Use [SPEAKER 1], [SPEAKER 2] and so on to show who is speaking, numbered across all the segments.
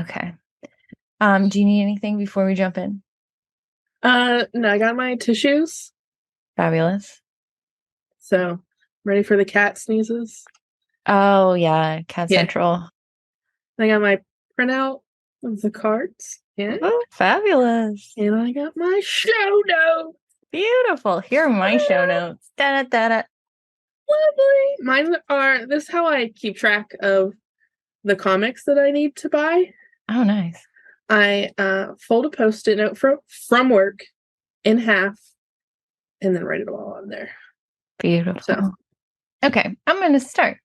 [SPEAKER 1] Okay. Do you need anything before we jump in?
[SPEAKER 2] No, I got my tissues,
[SPEAKER 1] Fabulous.
[SPEAKER 2] so ready for the cat sneezes.
[SPEAKER 1] Oh, yeah. Cat
[SPEAKER 2] Yeah,
[SPEAKER 1] Central.
[SPEAKER 2] I got my printout of the cards. Yeah,
[SPEAKER 1] Oh, fabulous.
[SPEAKER 2] and I got my show note.
[SPEAKER 1] Beautiful. Here are my show notes. Da, da, da, da.
[SPEAKER 2] Lovely. Mine are. This is how I keep track of the comics that I need to buy.
[SPEAKER 1] Oh, nice.
[SPEAKER 2] I fold a post-it note from work in half, and then write it all on there.
[SPEAKER 1] Beautiful.
[SPEAKER 2] So,
[SPEAKER 1] Okay, I'm going to start.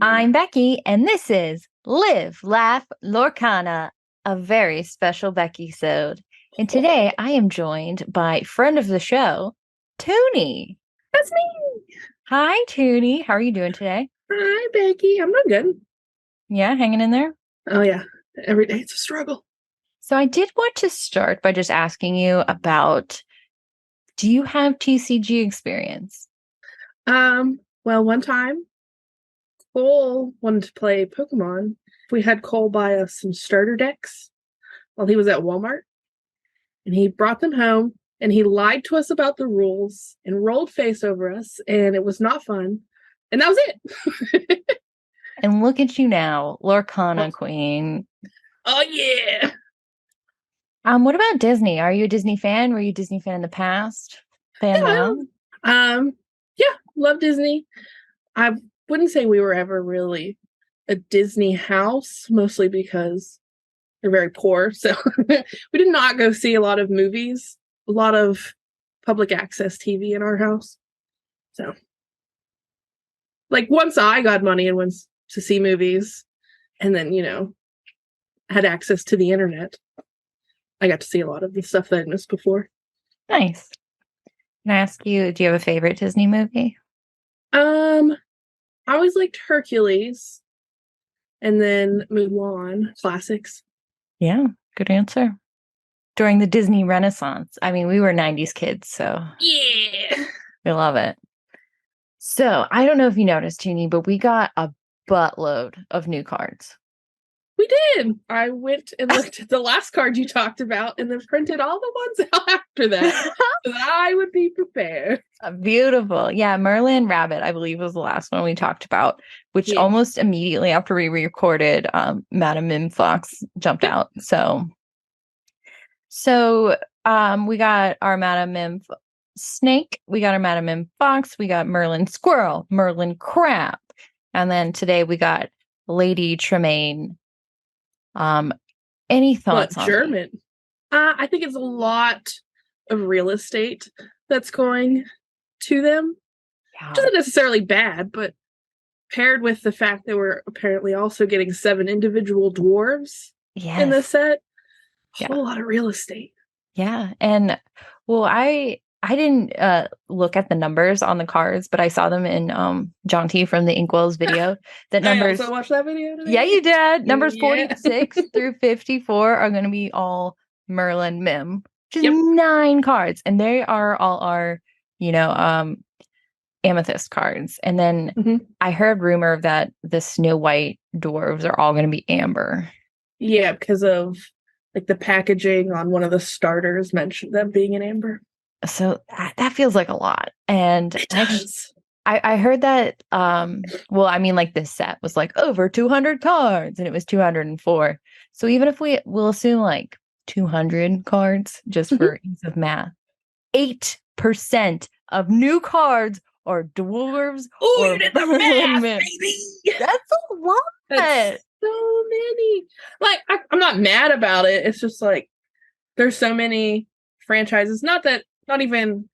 [SPEAKER 1] I'm Becky, and this is Live, Laugh, Lorcana, a very special Beckysode. And today I am joined by friend of the show, Tuni.
[SPEAKER 2] That's me.
[SPEAKER 1] Hi, Tuni. How are you doing today?
[SPEAKER 2] Hi, Becky. I'm not good.
[SPEAKER 1] Yeah, hanging in there?
[SPEAKER 2] Oh yeah, every day it's a struggle.
[SPEAKER 1] So I did want to start by just asking you about, do you have TCG experience?
[SPEAKER 2] Well, one time Cole wanted to play Pokemon. We had Cole buy us some starter decks while he was at Walmart, and he brought them home and he lied to us about the rules and rolled face over us, and it was not fun. And that was it.
[SPEAKER 1] And look at you now, Lorcana Queen.
[SPEAKER 2] Oh yeah.
[SPEAKER 1] What about Disney? Are you a Disney fan? Were you a Disney fan in the past? Fan now?
[SPEAKER 2] Yeah, love Disney. I wouldn't say we were ever really a Disney house, mostly because they're very poor. So we did not go see a lot of movies, a lot of public access TV in our house. So, like, once I got money and went to see movies, and then, had access to the internet, I got to see a lot of the stuff that I missed before.
[SPEAKER 1] Nice. Can I ask you, do you have a favorite Disney movie?
[SPEAKER 2] I always liked Hercules and then Mulan, classics.
[SPEAKER 1] Yeah, good answer. During the Disney Renaissance. I mean, we were 90s kids, so
[SPEAKER 2] Yeah.
[SPEAKER 1] we love it. So I don't know if you noticed, Tuni, but we got a buttload of new cards.
[SPEAKER 2] We did. I went and looked at the last card you talked about and then printed all the ones out after that so that I would be prepared.
[SPEAKER 1] Beautiful. Yeah, Merlin Rabbit, I believe, was the last one we talked about, which almost immediately after we recorded, Madam Mim Fox jumped out. So we got our Madam Mim Snake, we got our Madam Mim Fox, we got Merlin Squirrel, Merlin Crab, and then today we got Lady Tremaine. Any thoughts on
[SPEAKER 2] German? I think it's a lot of real estate that's going to them. Yeah. Which isn't necessarily bad, but paired with the fact that we're apparently also getting 7 individual dwarves in the set, a whole lot of real estate.
[SPEAKER 1] Yeah, and well, I didn't look at the numbers on the cards, but I saw them in John T from the Inkwell's video. That numbers.
[SPEAKER 2] I also watched that video today.
[SPEAKER 1] Yeah, you did. Numbers 46 through 54 are going to be all Merlin Mim, which is 9 cards, and they are all our, amethyst cards. And then I heard rumor that the Snow White dwarves are all going to be amber.
[SPEAKER 2] Yeah, because of like the packaging on one of the starters mentioned them being an amber.
[SPEAKER 1] So that feels like a lot. And
[SPEAKER 2] it does.
[SPEAKER 1] I heard that, like this set was like over 200 cards and it was 204. So even if we'll assume like 200 cards just for ease of math, 8% of new cards are dwarves.
[SPEAKER 2] Oh, you did the math, baby!
[SPEAKER 1] That's a lot.
[SPEAKER 2] That's so many. Like, I'm not mad about it. It's just like, there's so many franchises. Not even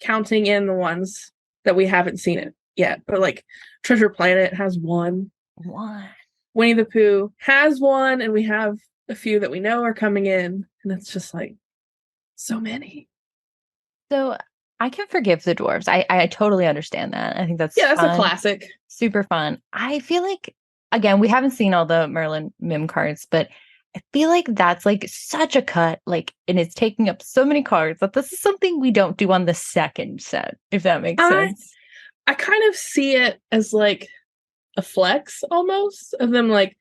[SPEAKER 2] counting in the ones that we haven't seen it yet, but like Treasure Planet has one. Winnie the Pooh has one, and we have a few that we know are coming in, and it's just like so many.
[SPEAKER 1] So I can forgive the dwarves. I totally understand that. I think that's
[SPEAKER 2] fun. A classic.
[SPEAKER 1] Super fun. I feel like, again, we haven't seen all the Merlin Mim cards, but I feel like that's like such a cut, like, and it's taking up so many cards that this is something we don't do on the second set, if that makes sense.
[SPEAKER 2] I kind of see it as like a flex almost of them like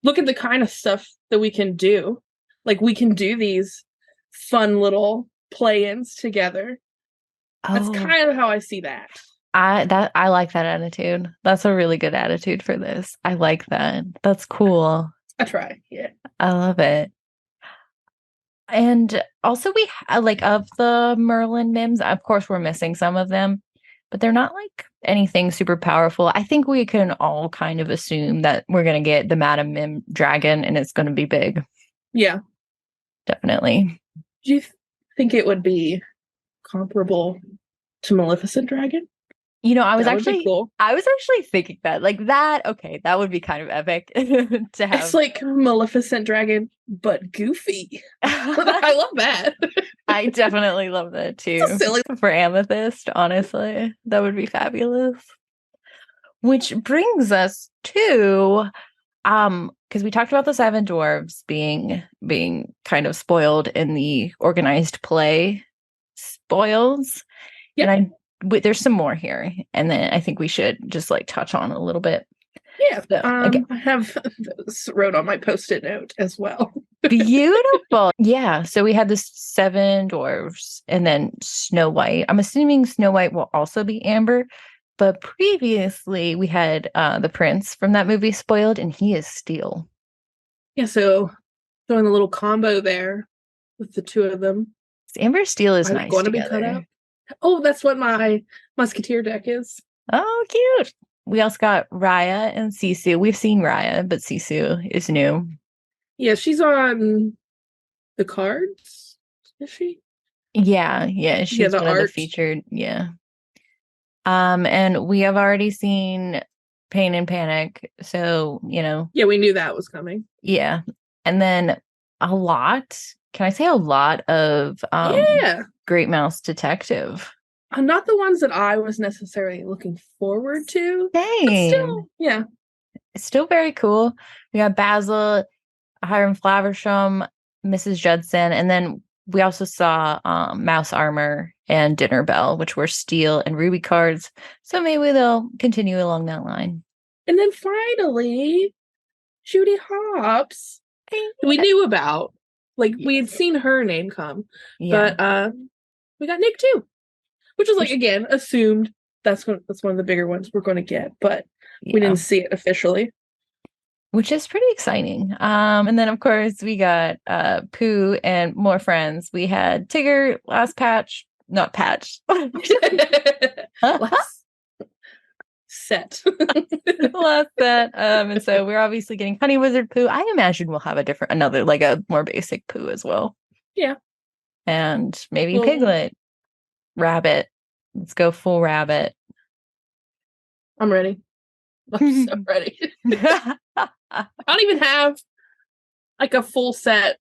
[SPEAKER 2] look at the kind of stuff that we can do. Like, we can do these fun little play-ins together. That's kind of how I see that.
[SPEAKER 1] I like that attitude. That's a really good attitude for this. I like that. That's cool.
[SPEAKER 2] I try. Yeah.
[SPEAKER 1] I love it. And also we like of the Merlin Mims, of course we're missing some of them, but they're not like anything super powerful. I think we can all kind of assume that we're going to get the Madam Mim dragon and it's going to be big.
[SPEAKER 2] Yeah.
[SPEAKER 1] Definitely.
[SPEAKER 2] Do you think it would be comparable to Maleficent Dragon?
[SPEAKER 1] You know, I was actually thinking that, like that, okay, that would be kind of epic to have.
[SPEAKER 2] It's like Maleficent Dragon, but goofy. I love that.
[SPEAKER 1] I definitely love that too.
[SPEAKER 2] So silly.
[SPEAKER 1] For Amethyst, honestly. That would be fabulous. Which brings us to because we talked about the seven dwarves being kind of spoiled in the organized play spoils.
[SPEAKER 2] Yep.
[SPEAKER 1] And there's some more here, and then I think we should just like touch on a little bit.
[SPEAKER 2] Yeah, so, I have those wrote on my Post-it note as well.
[SPEAKER 1] Beautiful. Yeah, so we had the seven dwarves, and then Snow White. I'm assuming Snow White will also be Amber, but previously we had the prince from that movie spoiled, and he is Steel.
[SPEAKER 2] Yeah, so throwing a little combo there with the two of them.
[SPEAKER 1] Amber Steel is nice
[SPEAKER 2] going
[SPEAKER 1] together.
[SPEAKER 2] to be cut out. Oh, that's what my Musketeer deck is.
[SPEAKER 1] Oh, cute. We also got Raya and Sisu. We've seen Raya, but Sisu is new.
[SPEAKER 2] Yeah, she's on the cards, is she?
[SPEAKER 1] Yeah, she's one of the featured, and we have already seen Pain and Panic, so, you know.
[SPEAKER 2] Yeah, we knew that was coming.
[SPEAKER 1] Yeah. And then a lot, can I say a lot of Great Mouse Detective?
[SPEAKER 2] Not the ones that I was necessarily looking forward to.
[SPEAKER 1] Same.
[SPEAKER 2] Still, yeah.
[SPEAKER 1] It's still very cool. We got Basil, Hiram Flaversham, Mrs. Judson, and then we also saw Mouse Armor and Dinner Bell, which were Steel and Ruby cards. So maybe they'll continue along that line.
[SPEAKER 2] And then finally, Judy Hopps, we knew about. Like, we had seen her name come. Yeah. But we got Nick too. Which was, like, again, assumed that's one of the bigger ones we're going to get. But we didn't see it officially.
[SPEAKER 1] Which is pretty exciting. And then, of course, we got Pooh and more friends. We had Tigger last patch. Not patch.
[SPEAKER 2] Last set.
[SPEAKER 1] Last set. And so we're obviously getting Honey Wizard Pooh. I imagine we'll have a more basic Pooh as well.
[SPEAKER 2] Yeah.
[SPEAKER 1] And maybe Piglet. Rabbit. Let's go full rabbit.
[SPEAKER 2] I'm ready. I'm so ready. I don't even have like a full set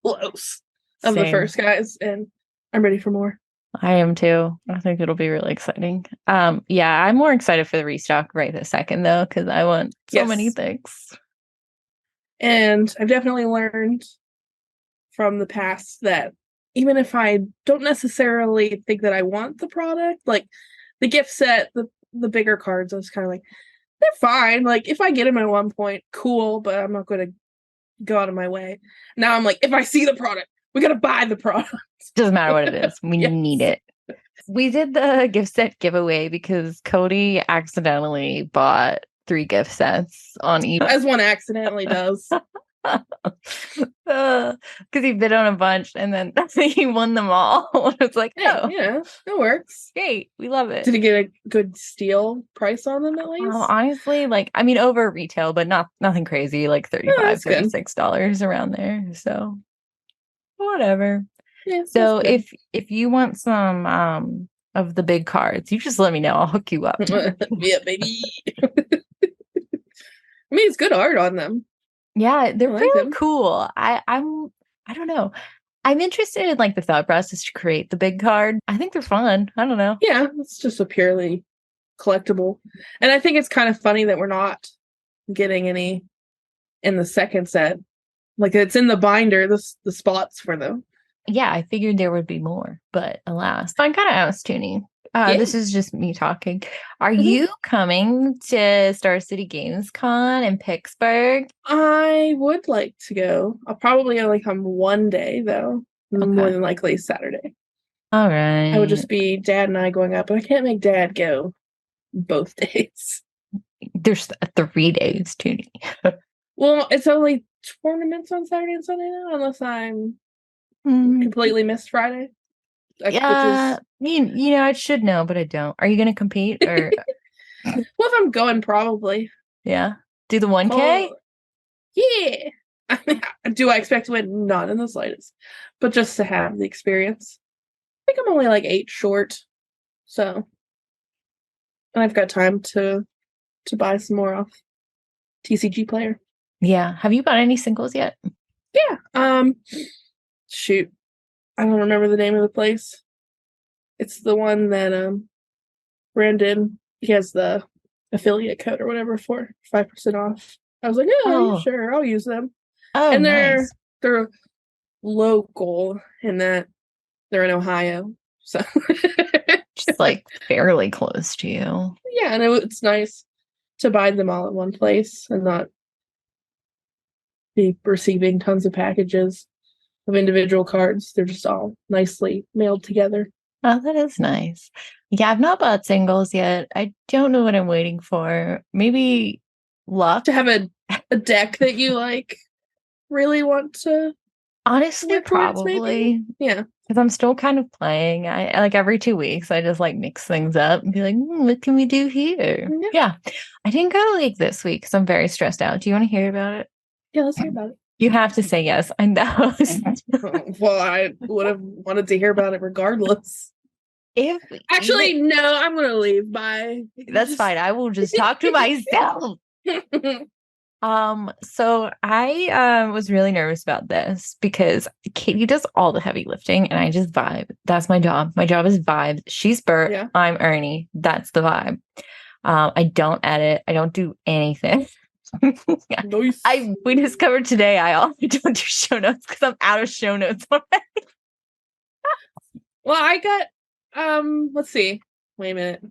[SPEAKER 2] close of the first guys, and I'm ready for more.
[SPEAKER 1] I am too. I think it'll be really exciting. Yeah, I'm more excited for the restock right this second though, because I want so many things.
[SPEAKER 2] And I've definitely learned from the past that even if I don't necessarily think that I want the product, like the gift set, the bigger cards, I was kind of like, they're fine. Like, if I get them at one point, cool, but I'm not going to go out of my way. Now I'm like, if I see the product, we got to buy the product.
[SPEAKER 1] Doesn't matter what it is. We need it. We did the gift set giveaway because Cody accidentally bought 3 gift sets on eBay.
[SPEAKER 2] As one accidentally does.
[SPEAKER 1] Because he bid on a bunch and then he won them all. It's like,
[SPEAKER 2] yeah, that works.
[SPEAKER 1] Great, we love it.
[SPEAKER 2] Did he get a good steal price on them at least?
[SPEAKER 1] Honestly, like, I mean, over retail, but nothing crazy, like $35, $36 around there. So whatever. Yeah, so if you want some of the big cards, you just let me know. I'll hook you up.
[SPEAKER 2] Yeah, baby. I mean, it's good art on them.
[SPEAKER 1] Yeah, they're really cool. I don't know. I'm interested in like the thought process to create the big card. I think they're fun. I don't know.
[SPEAKER 2] Yeah, it's just a purely collectible. And I think it's kind of funny that we're not getting any in the second set. Like, it's in the binder, the spots for them.
[SPEAKER 1] Yeah, I figured there would be more, but alas. I kind of asked Tuni
[SPEAKER 2] Yeah.
[SPEAKER 1] This is just me talking. Are
[SPEAKER 2] Mhm.
[SPEAKER 1] you coming to Star City Games Con in Pittsburgh?
[SPEAKER 2] I would like to go. I'll probably only come one day though. More
[SPEAKER 1] Okay.
[SPEAKER 2] than likely Saturday.
[SPEAKER 1] All
[SPEAKER 2] I would
[SPEAKER 1] right.
[SPEAKER 2] just be Dad and I going up, but I can't make Dad go both days.
[SPEAKER 1] There's 3 days, Tuni.
[SPEAKER 2] Well, it's only tournaments on Saturday and Sunday now, unless I'm
[SPEAKER 1] Mm,
[SPEAKER 2] completely missed Friday. Which
[SPEAKER 1] yeah,
[SPEAKER 2] is
[SPEAKER 1] I should know, but I don't. Are you going to compete or
[SPEAKER 2] well, if I'm going, probably.
[SPEAKER 1] yeah? Do the 1K?
[SPEAKER 2] Oh, yeah. I mean, do I expect to win? Not in the slightest, but just to have the experience. I think I'm only like 8 short, so and I've got time to buy some more off TCG Player.
[SPEAKER 1] Yeah. Have you bought any singles yet?
[SPEAKER 2] Yeah. Shoot, I don't remember the name of the place. It's the one that Brandon, he has the affiliate code or whatever for 5% off. I was like, yeah,
[SPEAKER 1] Oh,
[SPEAKER 2] sure, I'll use them.
[SPEAKER 1] oh,
[SPEAKER 2] And
[SPEAKER 1] nice.
[SPEAKER 2] they're local in that they're in Ohio, so
[SPEAKER 1] Just like fairly close to you.
[SPEAKER 2] yeah, and it's nice to buy them all at one place and not be receiving tons of packages of individual cards. They're just all nicely mailed together.
[SPEAKER 1] Oh, that is nice. Yeah, I've not bought singles yet. I don't know what I'm waiting for. Maybe luck.
[SPEAKER 2] To have a deck that you like really want to
[SPEAKER 1] Honestly,
[SPEAKER 2] work towards, maybe?
[SPEAKER 1] probably.
[SPEAKER 2] Yeah.
[SPEAKER 1] Because I'm still kind of playing. I like every 2 weeks, I just like mix things up and be like, what can we do here?
[SPEAKER 2] Yeah.
[SPEAKER 1] Yeah. I didn't go to League this week because I'm very stressed out. Do you want to hear about it?
[SPEAKER 2] Yeah, let's hear about it.
[SPEAKER 1] You have to say yes. I know.
[SPEAKER 2] Well, I would have wanted to hear about it regardless. Actually, no, I'm gonna leave. Bye.
[SPEAKER 1] That's fine. I will just talk to myself. So I was really nervous about this because Katie does all the heavy lifting and I just vibe. That's my job. My job is vibe. She's Bert.
[SPEAKER 2] Yeah.
[SPEAKER 1] I'm Ernie. That's the vibe. I don't edit. I don't do anything.
[SPEAKER 2] Nice.
[SPEAKER 1] We discovered today I also don't do show notes because I'm out of show notes already.
[SPEAKER 2] Well, I got let's see. Wait a minute.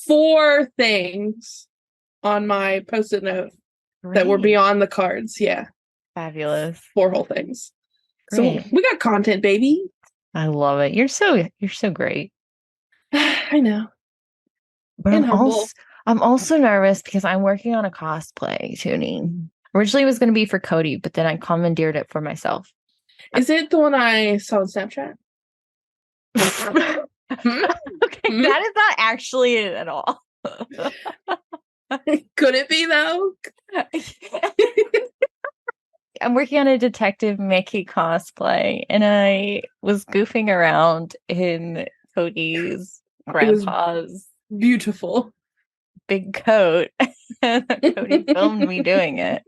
[SPEAKER 2] 4 things on my post-it note that were beyond the cards. Yeah.
[SPEAKER 1] Fabulous.
[SPEAKER 2] 4 whole things.
[SPEAKER 1] Great.
[SPEAKER 2] So we got content, baby.
[SPEAKER 1] I love it. You're so great.
[SPEAKER 2] I know.
[SPEAKER 1] But I'm also nervous because I'm working on a cosplay, Tuni. Originally it was going to be for Cody, but then I commandeered it for myself.
[SPEAKER 2] Is it the one I saw on Snapchat?
[SPEAKER 1] Okay, that is not actually it at all.
[SPEAKER 2] Could it be though?
[SPEAKER 1] I'm working on a Detective Mickey cosplay, and I was goofing around in Cody's grandpa's
[SPEAKER 2] beautiful
[SPEAKER 1] big coat. Cody filmed me doing it,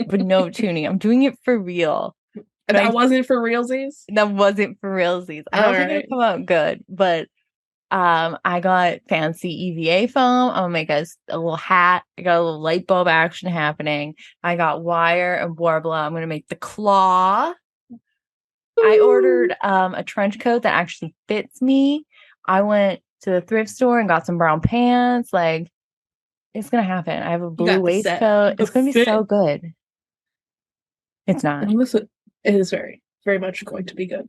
[SPEAKER 1] but no, Tuni, I'm doing it for real.
[SPEAKER 2] That wasn't for realsies?
[SPEAKER 1] That wasn't for realsies. I don't think it'll come out good, but I got fancy EVA foam. I'm gonna make a little hat. I got a little light bulb action happening. I got wire and warbler. I'm gonna make the claw. Ooh. I ordered a trench coat that actually fits me. I went to the thrift store and got some brown pants. Like, it's gonna happen. I have a blue waistcoat. It's gonna be so good. It's not.
[SPEAKER 2] Listen, it is very, very much going to be good.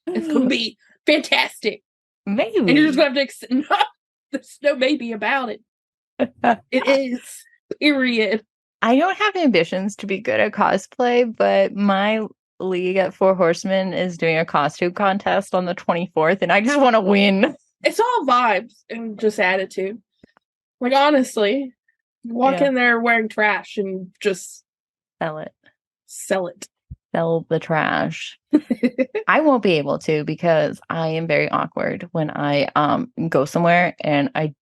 [SPEAKER 2] It's going to be fantastic.
[SPEAKER 1] Maybe.
[SPEAKER 2] And you're just going to have to no, there's no maybe about it. It is. Period.
[SPEAKER 1] I don't have ambitions to be good at cosplay, but my league at Horsemen is doing a costume contest on the 24th, and I just want to win.
[SPEAKER 2] It's all vibes and just attitude. Like, honestly, walk in there wearing trash and just
[SPEAKER 1] sell it.
[SPEAKER 2] Sell it.
[SPEAKER 1] Sell the trash. I won't be able to because I am very awkward when I go somewhere and I'm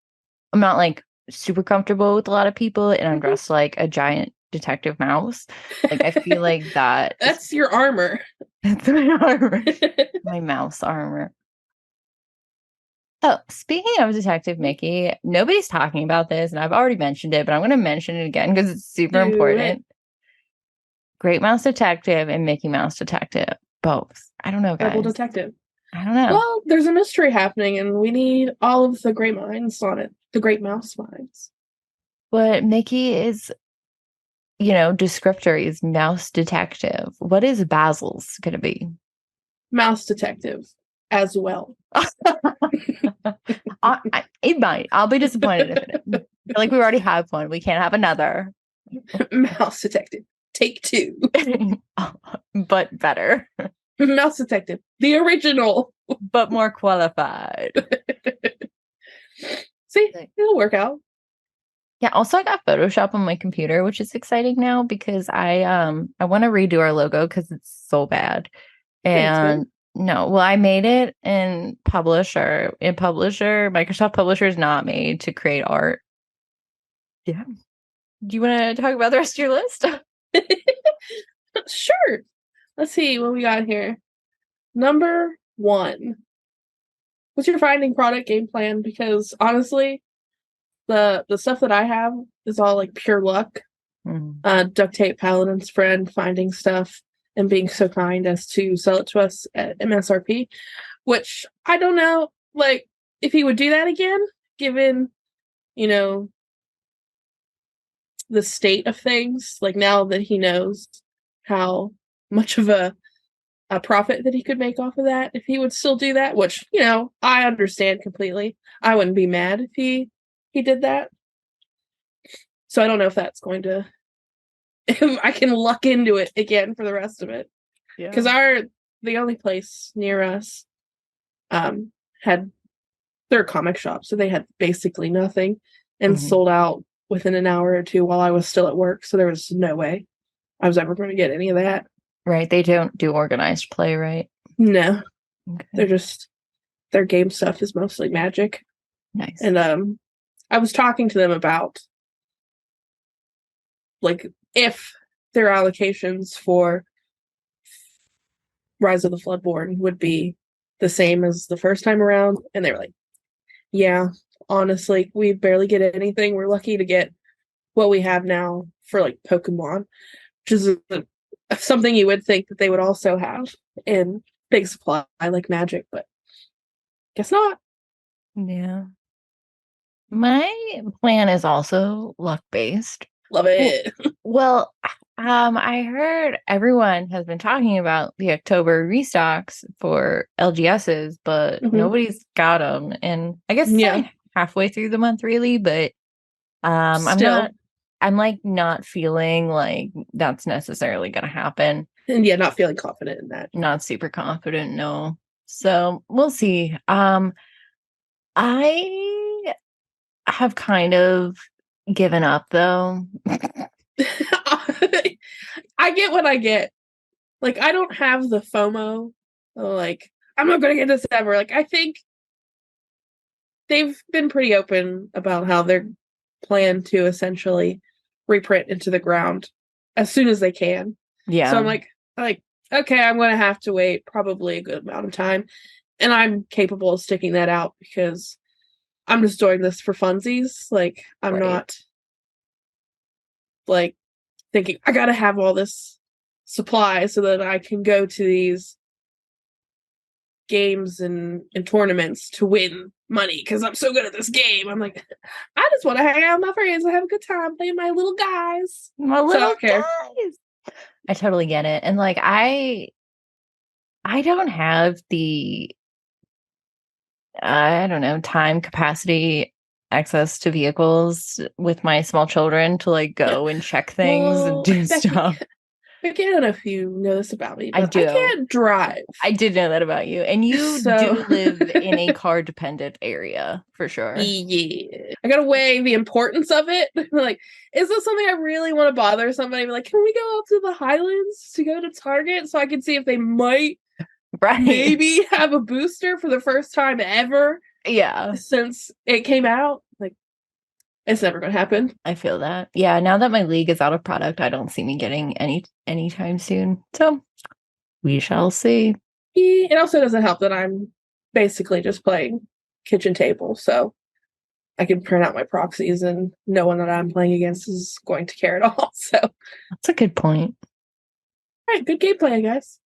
[SPEAKER 1] not like super comfortable with a lot of people and I'm dressed like a giant detective mouse. Like, I feel like
[SPEAKER 2] that's your armor.
[SPEAKER 1] That's my armor. My mouse armor. Oh, speaking of Detective Mickey, nobody's talking about this and I've already mentioned it, but I'm going to mention it again because it's super important. Great Mouse Detective and Mickey Mouse Detective. Both. I don't know, guys.
[SPEAKER 2] Double detective.
[SPEAKER 1] I don't know.
[SPEAKER 2] Well, there's a mystery happening, and we need all of the great minds on it. The great mouse minds.
[SPEAKER 1] But Mickey is, descriptor is mouse detective. What is Basil's gonna be?
[SPEAKER 2] Mouse detective as well.
[SPEAKER 1] It might. I'll be disappointed if it is. Like we already have one. We can't have another.
[SPEAKER 2] Mouse detective. Take 2.
[SPEAKER 1] But better.
[SPEAKER 2] Mouse detective. The original.
[SPEAKER 1] But more qualified.
[SPEAKER 2] See, it'll work out.
[SPEAKER 1] Yeah, also I got Photoshop on my computer, which is exciting now because I want to redo our logo because it's so bad. And no, well, I made it in Publisher. In Publisher, Microsoft Publisher is not made to create art. Yeah. Do you want to talk about the rest of your list?
[SPEAKER 2] Sure. Let's see what we got here. Number 1. What's your finding product game plan? Because honestly, the stuff that I have is all like pure luck. Duct tape, Paladin's friend, finding stuff and being so kind as to sell it to us at MSRP, which I don't know, like, if he would do that again, given, the state of things, like now that he knows how much of a profit that he could make off of that, if he would still do that, which, I understand completely. I wouldn't be mad if he did that. So I don't know if that's going to I can luck into it again for the rest of it. Because the only place near us had their comic shop, so they had basically nothing and sold out within an hour or two while I was still at work. So there was no way I was ever going to get any of that.
[SPEAKER 1] Right. They don't do organized play, right?
[SPEAKER 2] No.
[SPEAKER 1] Okay.
[SPEAKER 2] They're just, their game stuff is mostly Magic.
[SPEAKER 1] Nice.
[SPEAKER 2] And I was talking to them about, like, if their allocations for Rise of the Floodborn would be the same as the first time around. And they were like, yeah, honestly, we barely get anything. We're lucky to get what we have now for, like, Pokemon, which is something you would think that they would also have in big supply, like Magic, but guess not.
[SPEAKER 1] Yeah. My plan is also luck-based.
[SPEAKER 2] Love it.
[SPEAKER 1] Well, I heard everyone has been talking about the October restocks for LGSs, but nobody's got them. And I guess it's only halfway through the month, really. But I'm like not feeling like that's necessarily going to happen.
[SPEAKER 2] And yeah, not feeling confident in that.
[SPEAKER 1] Not super confident, no. So we'll see. I have kind of given up though.
[SPEAKER 2] I get what I get. Like, I don't have the FOMO. Like, I'm not going to get this ever. Like, I think they've been pretty open about how they're planned to essentially reprint into the ground as soon as they can.
[SPEAKER 1] Yeah.
[SPEAKER 2] So I'm like, okay, I'm going to have to wait probably a good amount of time. And I'm capable of sticking that out because I'm just doing this for funsies. Like, I'm not, like, thinking I gotta have all this supply so that I can go to these games and tournaments to win money because I'm so good at this game. I'm like, I just want to hang out with my friends and have a good time playing my little guys.
[SPEAKER 1] Guys. I totally get it. And like I don't have the I don't know, time, capacity, access to vehicles with my small children to like go and check things and do stuff.
[SPEAKER 2] Becky, I don't know if you know this about me, but
[SPEAKER 1] I do.
[SPEAKER 2] I can't drive.
[SPEAKER 1] I did know that about you. And you do live in a car-dependent area, for sure.
[SPEAKER 2] Yeah. I gotta weigh the importance of it. Like, is this something I really want to bother somebody? Like, can we go up to the Highlands to go to Target so I can see if they might maybe have a booster for the first time ever?
[SPEAKER 1] Yeah.
[SPEAKER 2] Since it came out. Like, it's never gonna happen.
[SPEAKER 1] I feel that. Yeah, now that my league is out of product, I don't see me getting anytime soon. So we shall see.
[SPEAKER 2] It also doesn't help that I'm basically just playing kitchen table, so I can print out my proxies and no one that I'm playing against is going to care at all. So
[SPEAKER 1] that's a good point.
[SPEAKER 2] All right, good gameplay, guys.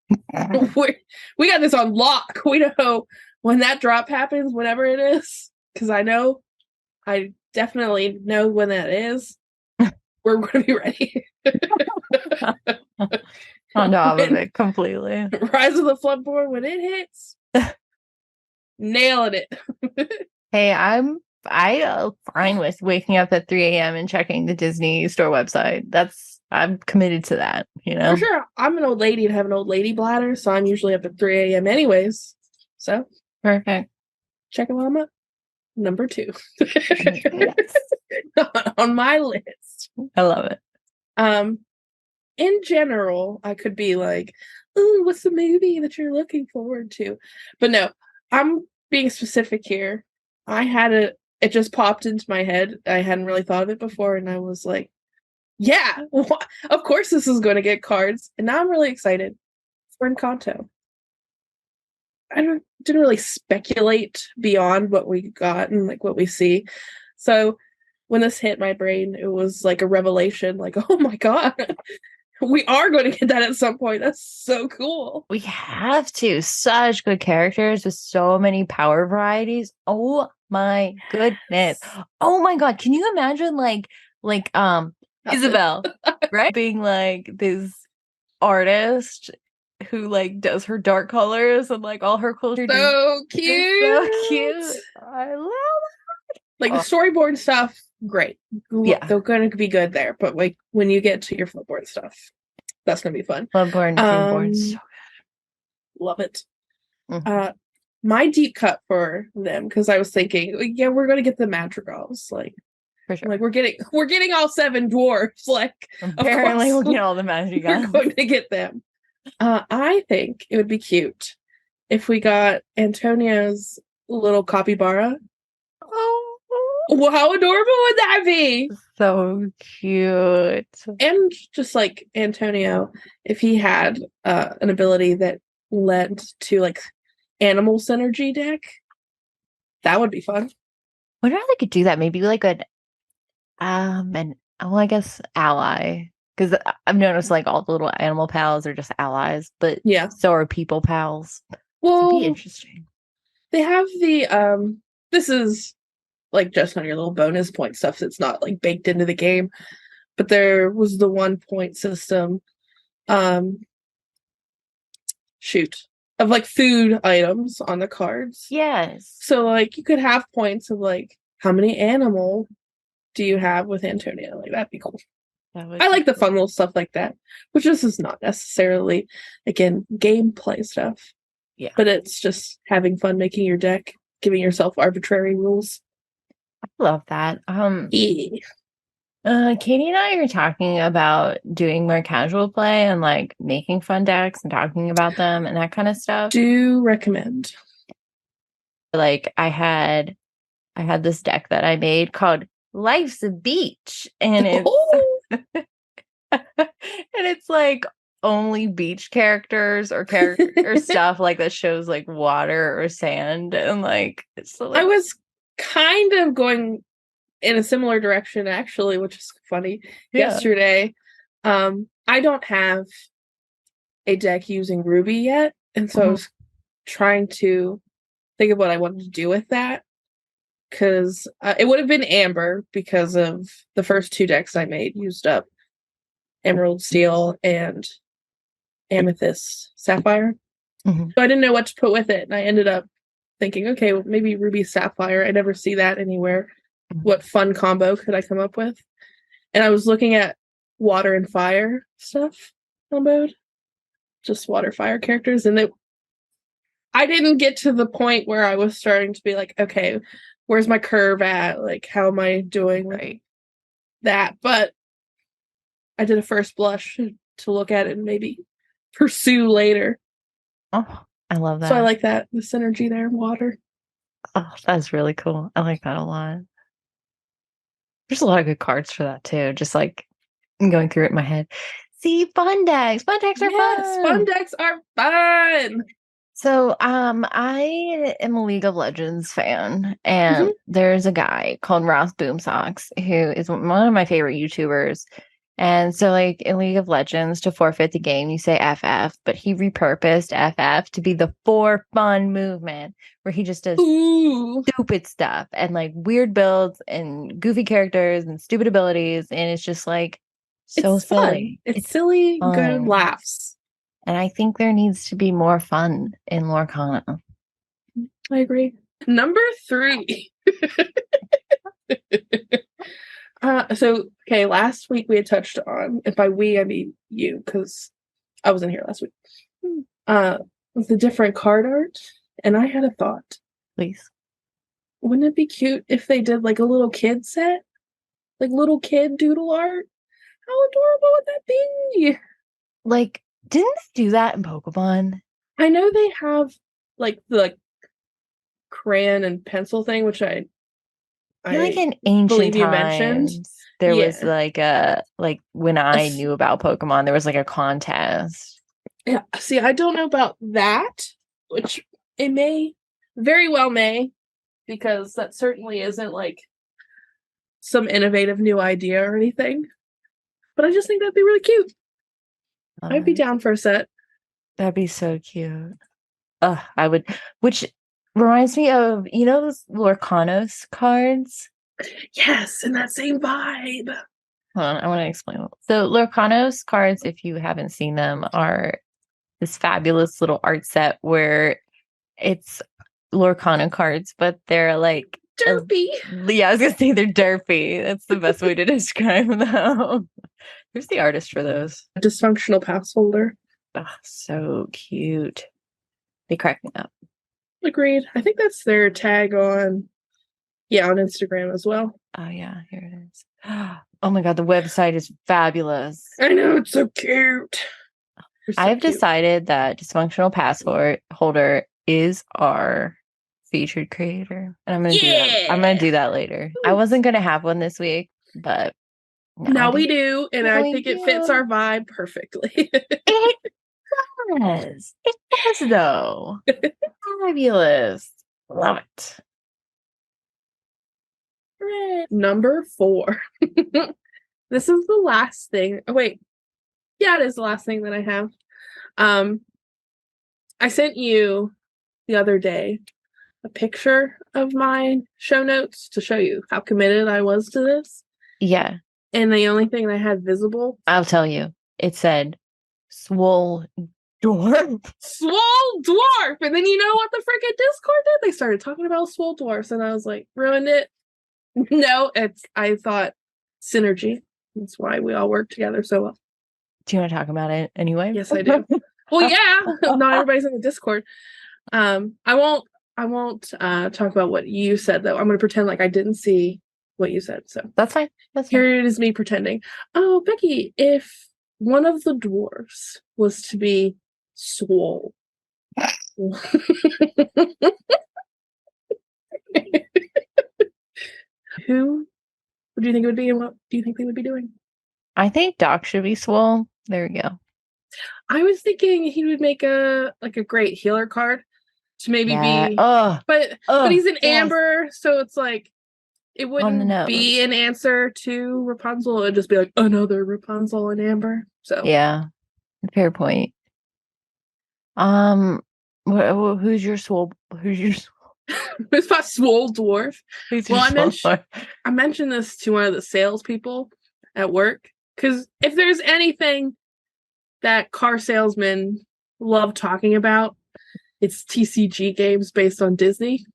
[SPEAKER 2] We got this on lock. We know when that drop happens, whatever it is, because I definitely know when that is. We're going to be ready.
[SPEAKER 1] On top of it completely.
[SPEAKER 2] Rise of the Floodborn, when it hits, nailing it.
[SPEAKER 1] Hey, I'm fine with waking up at 3 a.m. and checking the Disney store website. I'm committed to that, you know?
[SPEAKER 2] For sure. I'm an old lady and have an old lady bladder, so I'm usually up at 3 a.m. anyways. So
[SPEAKER 1] Perfect.
[SPEAKER 2] check it while I'm up. Number 2.
[SPEAKER 1] Yes.
[SPEAKER 2] On my list.
[SPEAKER 1] I love it.
[SPEAKER 2] In general, I could be like, ooh, what's the movie that you're looking forward to? But no, I'm being specific here. It just popped into my head. I hadn't really thought of it before, and I was like, yeah, of course this is going to get cards. And now I'm really excited for Encanto. I didn't really speculate beyond what we got and like what we see. So when this hit my brain, it was like a revelation, like, oh my God, we are going to get that at some point. That's so cool.
[SPEAKER 1] We have to. Such good characters with so many power varieties. Oh my goodness. Oh my God. Can you imagine like Isabel, right? Being like this artist who like does her dark colors and like all her culture.
[SPEAKER 2] So cute.
[SPEAKER 1] So cute. I love it.
[SPEAKER 2] Like the storyboard stuff, great.
[SPEAKER 1] Yeah.
[SPEAKER 2] They're going to be good there. But like when you get to your Floodborn stuff, that's going to be fun.
[SPEAKER 1] Floodborn, Dreamborn, so good.
[SPEAKER 2] Love it. Mm-hmm. My deep cut for them, because I was thinking, yeah, we're going to get the madrigals. Like, for sure. Like we're getting all 7 dwarfs. Like
[SPEAKER 1] apparently we'll get all the madrigals.
[SPEAKER 2] We're going to get them. I think it would be cute if we got Antonio's little capybara. Oh, well, how adorable would that be?
[SPEAKER 1] So cute.
[SPEAKER 2] And just like Antonio, if he had an ability that led to like animal synergy deck, that would be fun.
[SPEAKER 1] I wonder how they could do that. Maybe like I guess ally. Because I've noticed like all the little animal pals are just allies, but
[SPEAKER 2] yeah,
[SPEAKER 1] so are people pals.
[SPEAKER 2] Well,
[SPEAKER 1] it'd be interesting.
[SPEAKER 2] They have the this is like just on your little bonus point stuff that's not like baked into the game, but there was the 1 point system of like food items on the cards.
[SPEAKER 1] Yes.
[SPEAKER 2] So like you could have points of like how many animal do you have with Antonio? Like that'd be cool. I like the fun little stuff like that, which this is not necessarily, again, gameplay stuff.
[SPEAKER 1] Yeah.
[SPEAKER 2] But it's just having fun making your deck, giving yourself arbitrary rules.
[SPEAKER 1] I love that.
[SPEAKER 2] Yeah.
[SPEAKER 1] Katie and I are talking about doing more casual play and like making fun decks and talking about them and that kind of stuff.
[SPEAKER 2] Do recommend.
[SPEAKER 1] Like I had this deck that I made called Life's a Beach, and it's and it's like only beach characters or stuff like that shows like water or sand, and like so like,
[SPEAKER 2] I was kind of going in a similar direction actually, which is funny. Yeah. Yesterday, I don't have a deck using Ruby yet, and so I was trying to think of what I wanted to do with that. Because it would have been Amber because of the first 2 decks I made used up Emerald Steel and Amethyst Sapphire. So I didn't know what to put with it. And I ended up thinking, okay, well, maybe Ruby Sapphire. I never see that anywhere. What fun combo could I come up with? And I was looking at water and fire stuff comboed. Just water fire characters. And I didn't get to the point where I was starting to be like, okay, where's my curve at? Like, how am I doing right that? But I did a first blush to look at it and maybe pursue later.
[SPEAKER 1] Oh, I love that.
[SPEAKER 2] So I like that. The synergy there, water.
[SPEAKER 1] Oh, that's really cool. I like that a lot. There's a lot of good cards for that too. Just like going through it in my head. See, fun decks. Fun decks are fun.
[SPEAKER 2] Fun decks are fun.
[SPEAKER 1] So, I am a League of Legends fan, and there's a guy called Ross Boomsocks who is one of my favorite YouTubers, And so, like, in League of Legends, to forfeit the game, you say FF, but he repurposed FF to be the for fun movement where he just does stupid stuff and like weird builds and goofy characters and stupid abilities. And it's just like so
[SPEAKER 2] it's
[SPEAKER 1] silly.
[SPEAKER 2] Fun. It's silly,
[SPEAKER 1] fun.
[SPEAKER 2] Good laughs.
[SPEAKER 1] And I think there needs to be more fun in Lorcana.
[SPEAKER 2] I agree. Number 3. Okay, last week we had touched on, and by we I mean you, because I wasn't here last week, the different card art, and I had a thought.
[SPEAKER 1] Please.
[SPEAKER 2] Wouldn't it be cute if they did like a little kid set? Like little kid doodle art? How adorable would that be?
[SPEAKER 1] Like, didn't they do that in Pokemon?
[SPEAKER 2] I know they have like the crayon and pencil thing, which I
[SPEAKER 1] feel like in ancient times there was like when I knew about Pokemon, there was like a contest.
[SPEAKER 2] Yeah, see, I don't know about that, which it may very well may, because that certainly isn't like some innovative new idea or anything. But I just think that'd be really cute. I'd be down for a set.
[SPEAKER 1] That'd be so cute. I would, which reminds me of, you know, those Lorcanos cards?
[SPEAKER 2] Yes, in that same vibe.
[SPEAKER 1] Hold on, I want to explain. So Lorcanos cards, if you haven't seen them, are this fabulous little art set where it's Lorcana cards, but they're like
[SPEAKER 2] derpy.
[SPEAKER 1] Yeah, I was gonna say they're derpy. That's the best way to describe them. Who's the artist for those?
[SPEAKER 2] Dysfunctional Passholder.
[SPEAKER 1] Oh, so cute. They crack me up.
[SPEAKER 2] Agreed. I think that's their tag on Instagram as well.
[SPEAKER 1] Oh yeah, here it is. Oh my god, the website is fabulous.
[SPEAKER 2] I know, it's so cute.
[SPEAKER 1] I've decided that Dysfunctional Passholder is our featured creator, and I'm gonna do that. I'm gonna do that later. I wasn't gonna have one this week, but
[SPEAKER 2] now we do, and I think it fits our vibe perfectly.
[SPEAKER 1] It does. It does, though. Fabulous. Love it.
[SPEAKER 2] Number 4. This is the last thing. Oh, wait. Yeah, it is the last thing that I have. I sent you the other day a picture of my show notes to show you how committed I was to this.
[SPEAKER 1] Yeah.
[SPEAKER 2] And the only thing I had visible,
[SPEAKER 1] I'll tell you, it said Swole Dwarf.
[SPEAKER 2] Swole Dwarf! And then you know what the freaking Discord did? They started talking about Swole Dwarfs, and I was like, ruined it. No, I thought synergy. That's why we all work together so well.
[SPEAKER 1] Do you want to talk about it anyway?
[SPEAKER 2] Yes, I do. Well, yeah, not everybody's in the Discord. I won't talk about what you said, though. I'm going to pretend like I didn't see what you said. So
[SPEAKER 1] that's fine.
[SPEAKER 2] Here it is, me pretending. Oh, Becky, if one of the dwarves was to be swole, who do you think it would be, and what do you think they would be doing?
[SPEAKER 1] I think Doc should be swole. There we go.
[SPEAKER 2] I was thinking he would make a great healer card to maybe be, but he's an amber, so it's like it wouldn't be an answer to Rapunzel. It'd just be like another Rapunzel and amber. So
[SPEAKER 1] yeah, fair point. Who's your swole? Who's
[SPEAKER 2] my swole dwarf? I mentioned this to one of the salespeople at work, because if there's anything that car salesmen love talking about, it's TCG games based on Disney.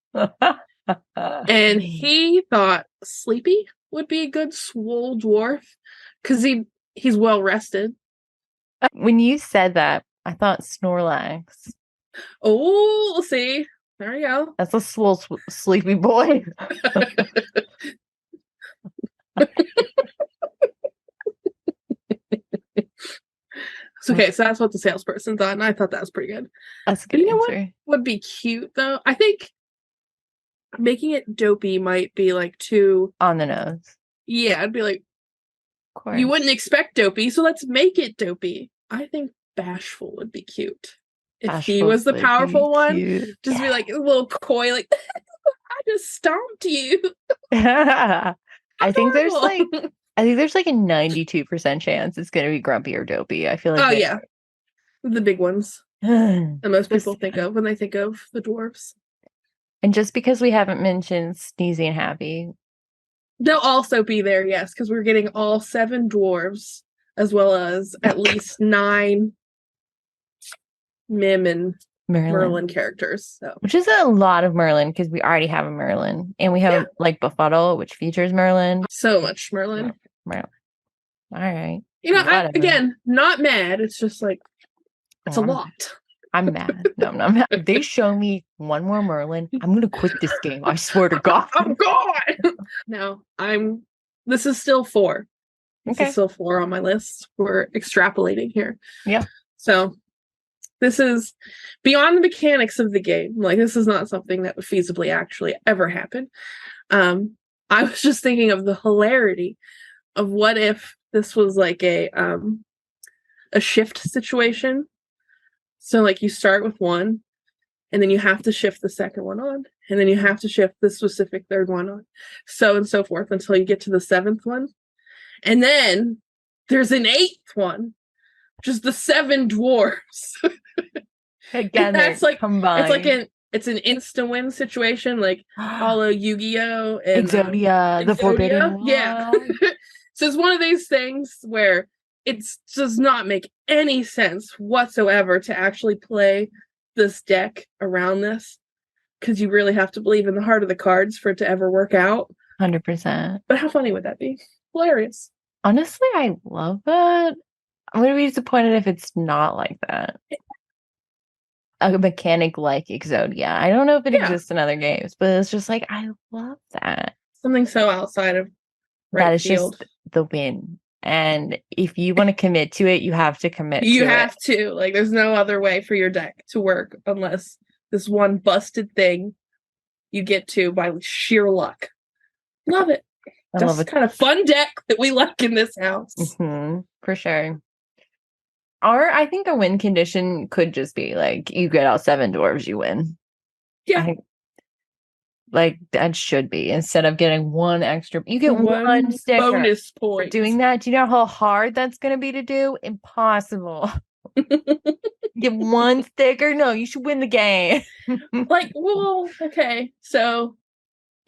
[SPEAKER 2] And he thought Sleepy would be a good swole dwarf because he's well rested.
[SPEAKER 1] When you said that, I thought Snorlax.
[SPEAKER 2] Oh, see, there you go.
[SPEAKER 1] That's a swole sleepy boy.
[SPEAKER 2] Okay, so that's what the salesperson thought, and I thought that was pretty good.
[SPEAKER 1] That's a good answer.
[SPEAKER 2] What would be cute, though? I think making it dopey might be like too
[SPEAKER 1] on the nose.
[SPEAKER 2] Yeah, I'd be like, you wouldn't expect dopey, so let's make it dopey. I think Bashful would be cute. If he was the powerful one, just be like a little coy, like, I just stomped you.
[SPEAKER 1] I think there's like I think there's like a 92% chance it's going to be Grumpy or Dopey. I feel like
[SPEAKER 2] Oh, yeah. The big ones that most people think of when they think of the dwarves.
[SPEAKER 1] And just because we haven't mentioned Sneezy and Happy.
[SPEAKER 2] They'll also be there, yes, because we're getting all 7 dwarves, as well as at least 9 Mim and Merlin characters. So.
[SPEAKER 1] Which is a lot of Merlin, because we already have a Merlin. And we have like Befuddle, which features Merlin.
[SPEAKER 2] So much Merlin.
[SPEAKER 1] All right.
[SPEAKER 2] Again, not mad. It's just like, it's a lot.
[SPEAKER 1] I'm mad. No, I'm not mad. If they show me one more Merlin, I'm going to quit this game. I swear to God.
[SPEAKER 2] Oh, God. No, this is still 4. This is still 4 on my list. We're extrapolating here.
[SPEAKER 1] Yeah.
[SPEAKER 2] So this is beyond the mechanics of the game. Like, this is not something that would feasibly actually ever happen. I was just thinking of the hilarity of what if this was like a shift situation. So like you start with 1, and then you have to shift the second one on, and then you have to shift the specific third one on, so and so forth until you get to the 7th one. And then there's an 8th one, which is the 7 dwarves.
[SPEAKER 1] Again, that's like combined.
[SPEAKER 2] It's an insta-win situation, like all of Yu-Gi-Oh! And
[SPEAKER 1] Exodia, the Forbidden World.
[SPEAKER 2] Yeah. So it's one of these things where it does not make any sense whatsoever to actually play this deck around this, because you really have to believe in the heart of the cards for it to ever work out.
[SPEAKER 1] 100%.
[SPEAKER 2] But how funny would that be? Hilarious.
[SPEAKER 1] Honestly, I love it. I'm going to be disappointed if it's not like that. A mechanic like Exodia. I don't know if it exists in other games, but it's just like, I love that.
[SPEAKER 2] Something so outside of
[SPEAKER 1] that is field. Just the win. And if you want to commit to it, you have to commit to it.
[SPEAKER 2] You have to. Like, there's no other way for your deck to work unless this one busted thing you get to by sheer luck. Love it. That's the kind of fun deck that we like in this house.
[SPEAKER 1] Mm-hmm, for sure. Or I think a win condition could just be like, you get all 7 dwarves, you win.
[SPEAKER 2] Yeah.
[SPEAKER 1] Like, that should be. Instead of getting 1 extra, you get one sticker.
[SPEAKER 2] Bonus point.
[SPEAKER 1] Doing that, do you know how hard that's going to be to do? Impossible. Get 1 sticker? No, you should win the game.
[SPEAKER 2] Like, well, okay. So,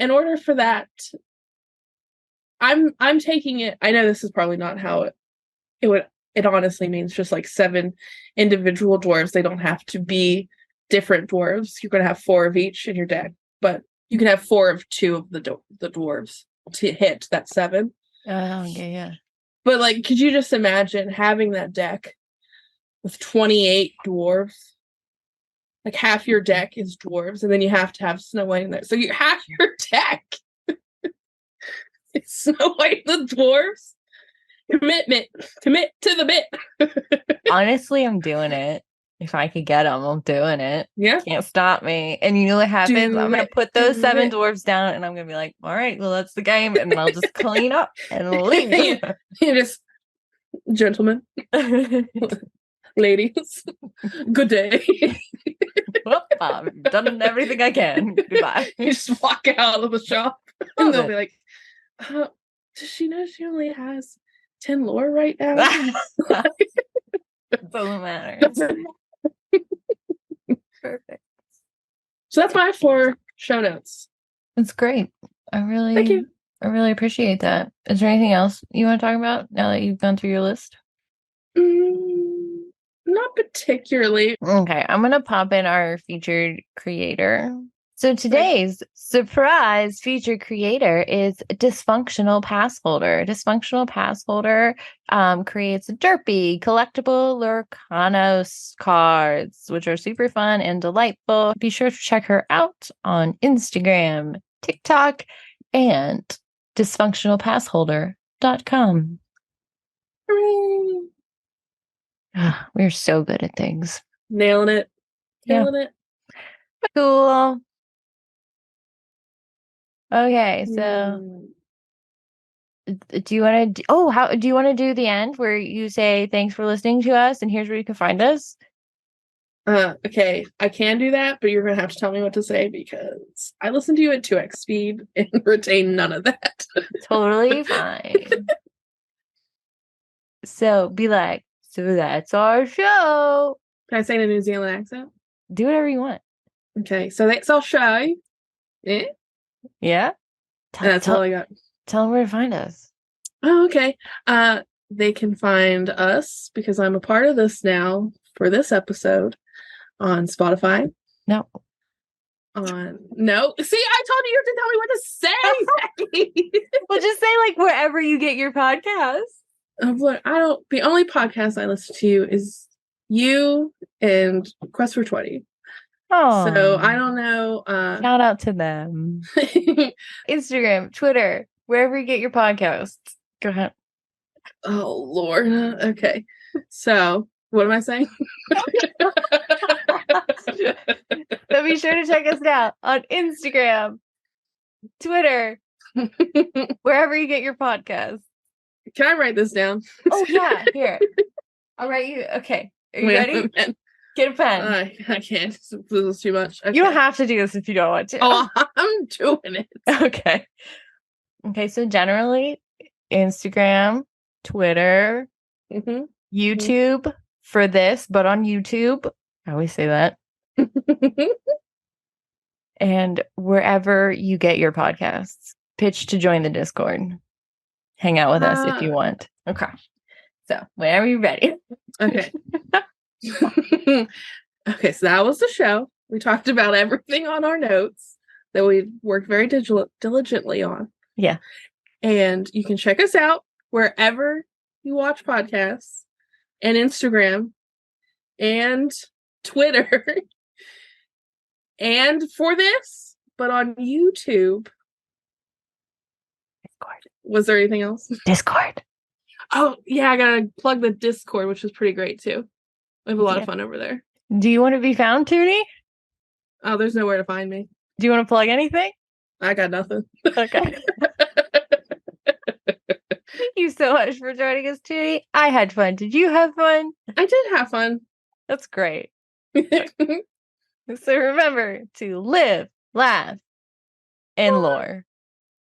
[SPEAKER 2] in order for that, I'm taking it. I know this is probably not how it honestly means just like 7 individual dwarves. They don't have to be different dwarves. You're going to have 4 of each in your deck, but you can have 4 of 2 of the dwarves to hit that 7.
[SPEAKER 1] Oh, yeah.
[SPEAKER 2] But like, could you just imagine having that deck with 28 dwarves? Like, half your deck is dwarves, and then you have to have Snow White in there. So you half your deck it's Snow White and the dwarves. Commitment. Commit to the bit.
[SPEAKER 1] Honestly, I'm doing it. If I could get them, I'm doing it.
[SPEAKER 2] Yeah.
[SPEAKER 1] Can't stop me. And you know what happens? I'm going to put those 7 dwarves down, and I'm going to be like, all right, well, that's the game. And I'll just clean up and leave.
[SPEAKER 2] You just, gentlemen, ladies, good day.
[SPEAKER 1] Well, I've done everything I can. Goodbye.
[SPEAKER 2] You just walk out of the shop, and they'll be like, does she know she only has 10 lore right now?
[SPEAKER 1] Doesn't matter. Perfect.
[SPEAKER 2] So that's my 4 show notes.
[SPEAKER 1] That's great.
[SPEAKER 2] Thank you.
[SPEAKER 1] I really appreciate that. Is there anything else you want to talk about now that you've gone through your list?
[SPEAKER 2] Not particularly.
[SPEAKER 1] Okay, I'm going to pop in our featured creator. So today's surprise featured creator is Dysfunctional Passholder. Dysfunctional Passholder creates derpy, collectible Lorcana cards, which are super fun and delightful. Be sure to check her out on Instagram, TikTok, and dysfunctionalpassholder.com. We're so good at things.
[SPEAKER 2] Nailing it. Nailing it.
[SPEAKER 1] Cool. Okay, so do you want to do you want to do the end where you say thanks for listening to us and here's where you can find us?
[SPEAKER 2] Okay, I can do that, but you're gonna have to tell me what to say because I listen to you at 2x speed and retain none of that.
[SPEAKER 1] Totally fine. So be like, so that's our show.
[SPEAKER 2] Can I say in a New Zealand accent?
[SPEAKER 1] Do whatever you want.
[SPEAKER 2] Okay, so that's our show. Eh?
[SPEAKER 1] Yeah.
[SPEAKER 2] That's all I got.
[SPEAKER 1] Tell them where to find us.
[SPEAKER 2] Oh, okay. They can find us because I'm a part of this now for this episode on Spotify.
[SPEAKER 1] No.
[SPEAKER 2] No. See, I told you to tell me what to say, Becky.
[SPEAKER 1] Well, just say like wherever you get your podcast.
[SPEAKER 2] Look, the only podcast I listen to is you and Quest for 20.
[SPEAKER 1] Oh.
[SPEAKER 2] So I don't know.
[SPEAKER 1] Shout out to them. Instagram, Twitter, wherever you get your podcasts. Go ahead.
[SPEAKER 2] Oh Lord. Okay. So what am I saying?
[SPEAKER 1] So be sure to check us out on Instagram, Twitter, wherever you get your podcasts.
[SPEAKER 2] Can I write this down?
[SPEAKER 1] Oh yeah, here. I'll write you. Okay. Are you ready? Get a pen.
[SPEAKER 2] I can't. This is too much. Okay.
[SPEAKER 1] You don't have to do this if you don't want to.
[SPEAKER 2] Oh, I'm doing it.
[SPEAKER 1] Okay. Okay, so generally, Instagram, Twitter, YouTube for this, but on YouTube. I always say that. And wherever you get your podcasts, pitch to join the Discord. Hang out with us if you want. Okay. So whenever you're ready.
[SPEAKER 2] Okay. Okay, so that was the show. We talked about everything on our notes that we worked very diligently on.
[SPEAKER 1] Yeah.
[SPEAKER 2] And you can check us out wherever you watch podcasts and Instagram and Twitter. And for this, but on YouTube.
[SPEAKER 1] Discord.
[SPEAKER 2] Was there anything else?
[SPEAKER 1] Discord.
[SPEAKER 2] Oh, yeah, I gotta plug the Discord, which was pretty great too. We have a lot of fun over there.
[SPEAKER 1] Do you want to be found, Tuni?
[SPEAKER 2] Oh, there's nowhere to find me.
[SPEAKER 1] Do you want to plug anything?
[SPEAKER 2] I got nothing.
[SPEAKER 1] Okay. Thank you so much for joining us, Tuni. I had fun. Did you have fun?
[SPEAKER 2] I did have fun.
[SPEAKER 1] That's great. So remember to live, laugh, and lore.